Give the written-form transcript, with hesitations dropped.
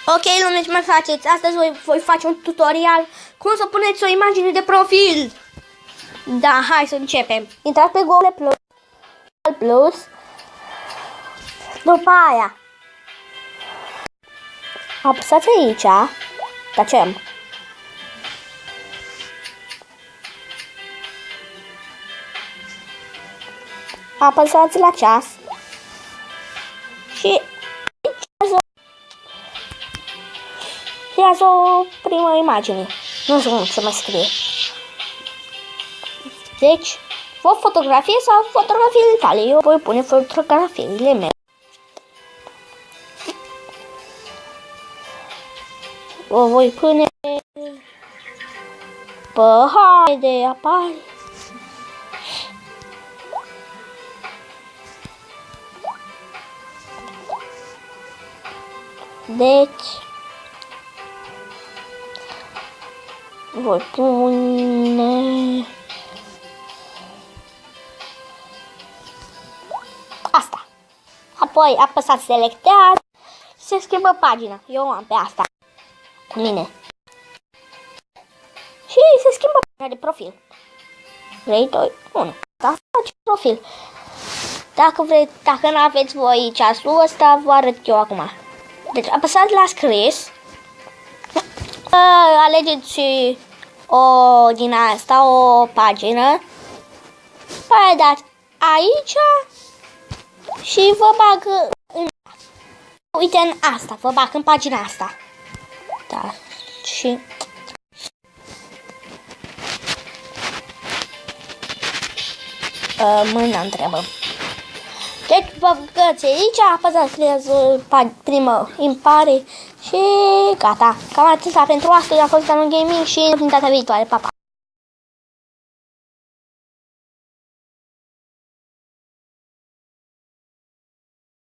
Ok, lume, ce mai faceți? Astăzi voi face un tutorial cum să puneți o imagine de profil. Da, hai să începem. Intrați pe Google Plus. După aia apăsați aici. Tacem. Apăsați la ceas. Și ia o primă imagine. Nu știu cum să mai scrie. Deci, o fotografie sau fotografiile tale. Eu voi pune fotografiile mele. O voi pune pe haide, apare. Deci, voi pune asta. Apoi apăsați selectează și se schimbă pagina. Eu am pe asta cu mine. Și se schimbă pagina de profil. 3, 2, 1. Da, face profil. Dacă vreți, dacă nu aveți voi ceasul ăsta, vă arăt eu acum. Deci apăsați la scris. Alegeți din asta o pagină. Păi dați aici și vă bag în uite în asta, vă bag în pagina asta. Da. Și mâna întrebă. Deci vă băgați aici, apăsați primă impare și gata. Cam atâta pentru astăzi. A fost Danu Gaming și în data viitoare. Pa, pa!